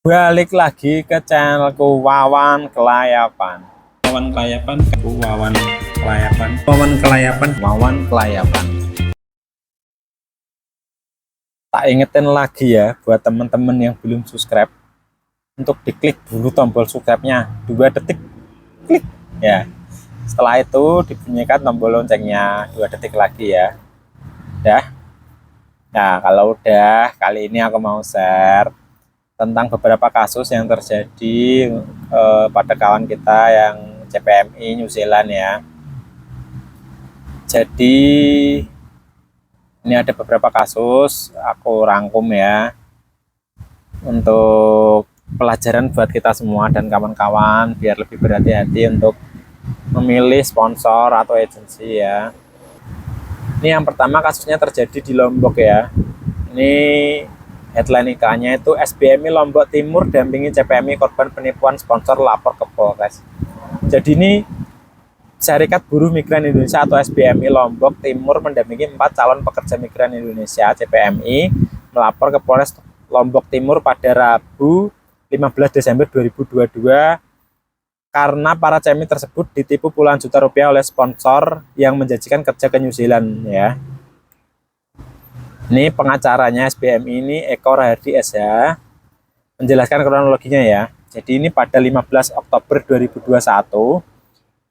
Balik lagi ke channelku Wawan Kelayapan. Wawan Kelayapan, Wawan Kelayapan, Wawan Kelayapan, Wawan Kelayapan. Tak ingetin lagi ya buat teman-teman yang belum subscribe untuk diklik dulu tombol subscribe-nya 2 detik, klik ya. Setelah itu dibunyikan tombol loncengnya 2 detik lagi ya. Dah. Nah, kalau udah, kali ini aku mau share tentang beberapa kasus yang terjadi pada kawan kita yang CPMI New Zealand ya. Jadi ini ada beberapa kasus aku rangkum ya untuk pelajaran buat kita semua dan kawan-kawan biar lebih berhati-hati untuk memilih sponsor atau agensi ya. Ini yang pertama kasusnya terjadi di Lombok ya. Ini headline IK-nya itu SBMI Lombok Timur dampingi CPMI korban penipuan sponsor lapor ke Polres. Jadi ini Serikat Buruh Migran Indonesia atau SBMI Lombok Timur mendampingi 4 calon pekerja migran Indonesia CPMI melapor ke Polres Lombok Timur pada Rabu 15 Desember 2022 karena para CMI tersebut ditipu puluhan juta rupiah oleh sponsor yang menjanjikan kerja ke New Zealand ya. Ini pengacaranya SBMI ini Eko Rahardi SH menjelaskan kronologinya ya. Jadi ini pada 15 Oktober 2021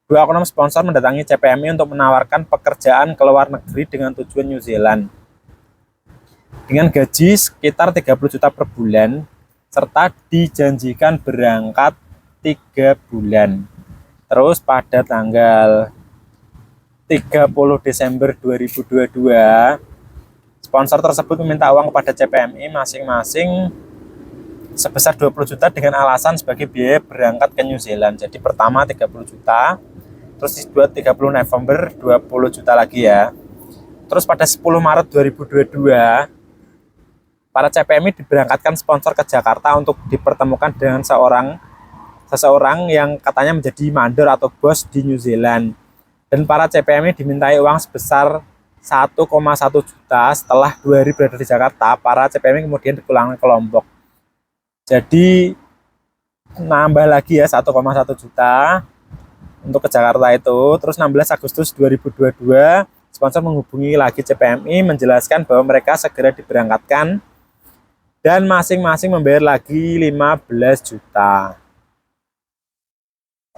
dua oknum sponsor mendatangi CPMI untuk menawarkan pekerjaan ke luar negeri dengan tujuan New Zealand dengan gaji sekitar 30 juta per bulan serta dijanjikan berangkat 3 bulan. Terus pada tanggal 30 Desember 2022 sponsor tersebut meminta uang kepada CPMI masing-masing sebesar 20 juta dengan alasan sebagai biaya berangkat ke New Zealand. Jadi pertama 30 juta, terus dibuat 30 November 20 juta lagi ya. Terus pada 10 Maret 2022 para CPMI diberangkatkan sponsor ke Jakarta untuk dipertemukan dengan seseorang yang katanya menjadi mandor atau bos di New Zealand. Dan para CPMI dimintai uang sebesar 1,1 juta. Setelah 2 hari berada di Jakarta, para CPMI kemudian dipulangkan ke Lombok. Jadi nambah lagi ya 1,1 juta untuk ke Jakarta itu. Terus 16 Agustus 2022 sponsor menghubungi lagi CPMI menjelaskan bahwa mereka segera diberangkatkan dan masing-masing membayar lagi 15 juta.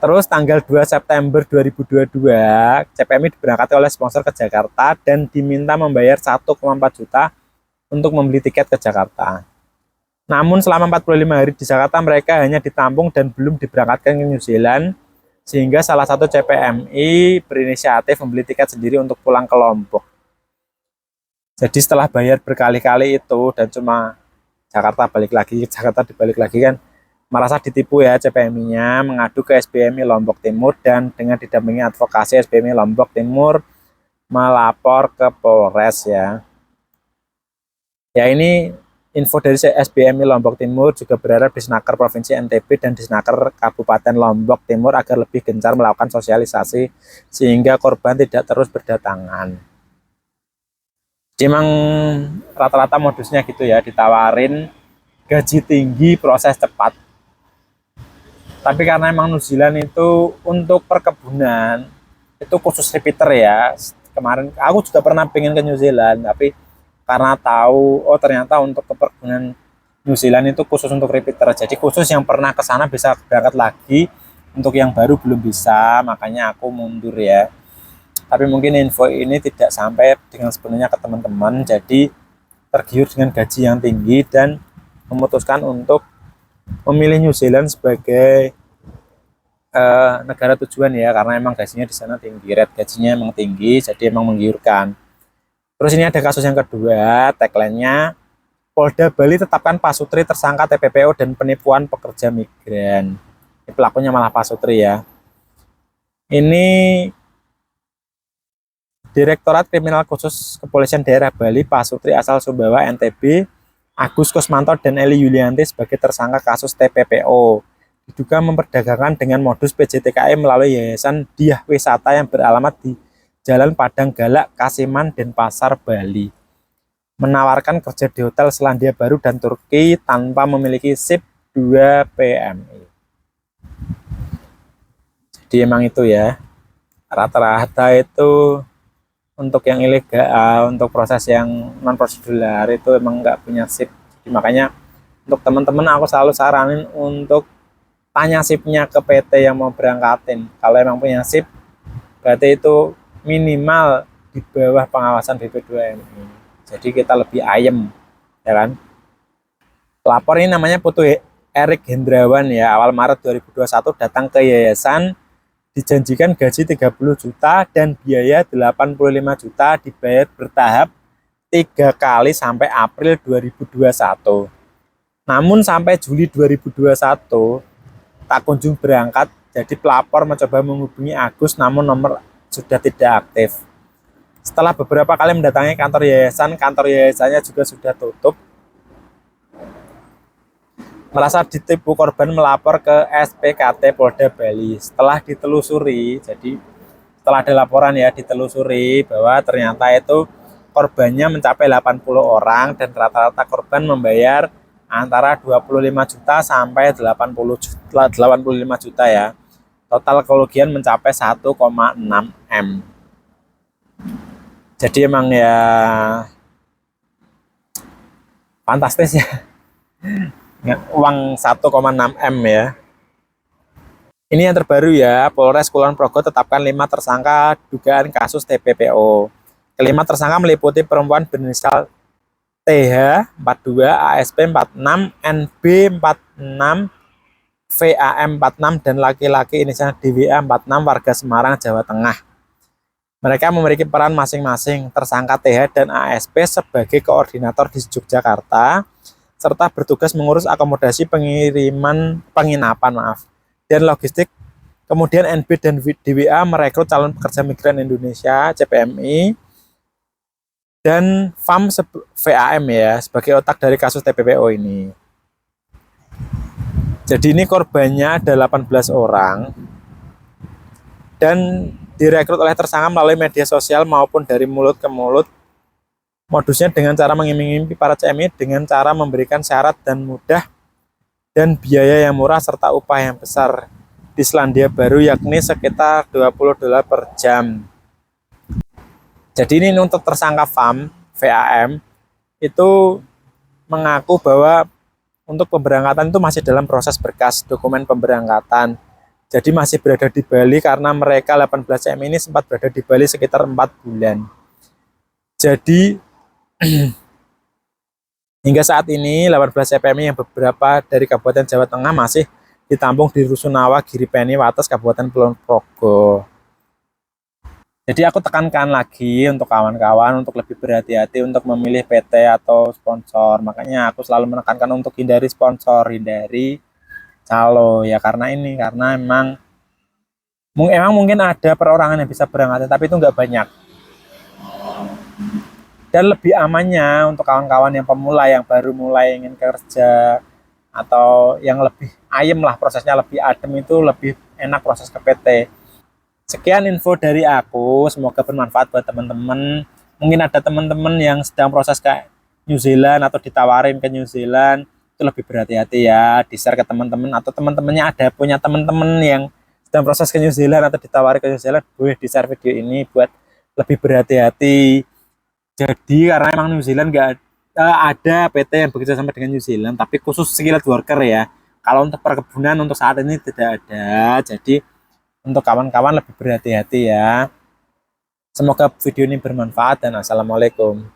Terus tanggal 2 September 2022 CPMI diberangkatkan oleh sponsor ke Jakarta dan diminta membayar 1,4 juta untuk membeli tiket ke Jakarta. Namun selama 45 hari di Jakarta mereka hanya ditampung dan belum diberangkatkan ke New Zealand, sehingga salah satu CPMI berinisiatif membeli tiket sendiri untuk pulang ke Lombok. Jadi setelah bayar berkali-kali itu dan cuma Jakarta balik lagi, Jakarta dibalik lagi kan, merasa ditipu ya CPMI-nya, mengadu ke SBMI Lombok Timur dan dengan didampingi advokasi SBMI Lombok Timur melapor ke Polres ya. Ya ini info dari SBMI Lombok Timur juga berharap Disnaker Provinsi NTB dan Disnaker Kabupaten Lombok Timur agar lebih gencar melakukan sosialisasi sehingga korban tidak terus berdatangan. Memang rata-rata modusnya gitu ya, ditawarin gaji tinggi, proses cepat. Tapi karena emang New Zealand itu untuk perkebunan itu khusus repeater ya. Kemarin aku juga pernah pengen ke New Zealand, tapi karena tahu oh ternyata untuk keperkebunan New Zealand itu khusus untuk repeater. Jadi khusus yang pernah ke sana bisa berangkat lagi, untuk yang baru belum bisa, makanya aku mundur ya. Tapi mungkin info ini tidak sampai dengan sepenuhnya ke teman-teman, jadi tergiur dengan gaji yang tinggi dan memutuskan untuk memilih New Zealand sebagai negara tujuan ya, karena emang gajinya di sana tinggi, rate gajinya emang tinggi, jadi emang menggiurkan. Terus ini ada kasus yang kedua, tagline-nya Polda Bali tetapkan Pasutri tersangka TPPO dan penipuan pekerja migran. Ini pelakunya malah Pasutri ya. Ini Direktorat Kriminal Khusus Kepolisian Daerah Bali Pasutri asal Sumbawa NTB Agus Kusmanto dan Eli Yulianti sebagai tersangka kasus TPPO. Diduga memperdagangkan dengan modus PJTKI melalui Yayasan Diah Wisata yang beralamat di Jalan Padang Galak, Kasiman, Denpasar, Bali. Menawarkan kerja di hotel Selandia Baru dan Turki tanpa memiliki SIP 2 PMI. Jadi emang itu ya, rata-rata itu untuk yang ilegal, untuk proses yang non prosedural itu emang nggak punya SIP. Jadi makanya untuk teman-teman aku selalu saranin untuk tanya SIP-nya ke PT yang mau berangkatin. Kalau emang punya SIP, berarti itu minimal di bawah pengawasan BP2MI. Jadi kita lebih ayem, ya kan? Pelapor ini namanya Putu Erik Hendrawan ya, awal Maret 2021 datang ke yayasan, dijanjikan gaji 30 juta dan biaya 85 juta dibayar bertahap 3 kali sampai April 2021. Namun sampai Juli 2021 tak kunjung berangkat, jadi pelapor mencoba menghubungi Agus namun nomor sudah tidak aktif. Setelah beberapa kali mendatangi kantor yayasannya juga sudah tutup. Merasa ditipu, korban melapor ke SPKT Polda Bali. Setelah ditelusuri, jadi setelah ada laporan ya, ditelusuri bahwa ternyata itu korbannya mencapai 80 orang dan rata-rata korban membayar antara 25 juta sampai 85 juta ya. Total kerugian mencapai 1,6 M. Jadi emang ya fantastis ya. Uang 1,6 M ya. Ini yang terbaru ya, Polres Kulon Progo tetapkan 5 tersangka dugaan kasus TPPO. Kelima tersangka meliputi perempuan berinisial TH 42, ASP 46, NB 46, VAM 46 dan laki-laki inisial DWA 46 warga Semarang, Jawa Tengah. Mereka memiliki peran masing-masing. Tersangka TH dan ASP sebagai koordinator di Yogyakarta serta bertugas mengurus akomodasi penginapan dan logistik. Kemudian NB dan DWA merekrut calon pekerja migran Indonesia CPMI dan FAM VAM ya sebagai otak dari kasus TPPO ini. Jadi ini korbannya ada 18 orang dan direkrut oleh tersangka melalui media sosial maupun dari mulut ke mulut. Modusnya dengan cara mengiming-imingi para CMI dengan cara memberikan syarat dan mudah dan biaya yang murah serta upah yang besar di Selandia Baru yakni sekitar $20 per jam. Jadi ini untuk tersangka VAM itu mengaku bahwa untuk pemberangkatan itu masih dalam proses berkas dokumen pemberangkatan. Jadi masih berada di Bali karena mereka 18 CMI ini sempat berada di Bali sekitar 4 bulan. Jadi hingga saat ini 18 CPMI yang beberapa dari Kabupaten Jawa Tengah masih ditampung di Rusunawa, Giripeni, Wates, Kabupaten Kulon Progo. Jadi aku tekankan lagi untuk kawan-kawan untuk lebih berhati-hati untuk memilih PT atau sponsor. Makanya aku selalu menekankan untuk hindari sponsor, hindari calo ya karena emang mungkin ada perorangan yang bisa berangkat tapi itu nggak banyak. Dan lebih amannya untuk kawan-kawan yang pemula yang baru mulai ingin kerja atau yang lebih ayem lah prosesnya, lebih adem, itu lebih enak proses ke PT. Sekian info dari aku, semoga bermanfaat buat teman-teman. Mungkin ada teman-teman yang sedang proses ke New Zealand atau ditawarin ke New Zealand, itu lebih berhati-hati ya, di-share ke teman-teman atau teman-temannya ada punya teman-teman yang sedang proses ke New Zealand atau ditawari ke New Zealand, boleh di-share video ini buat lebih berhati-hati. Jadi karena emang New Zealand nggak ada PT yang bekerja sama dengan New Zealand, tapi khusus skilled worker ya. Kalau untuk perkebunan untuk saat ini tidak ada. Jadi untuk kawan-kawan lebih berhati-hati ya. Semoga video ini bermanfaat dan assalamualaikum.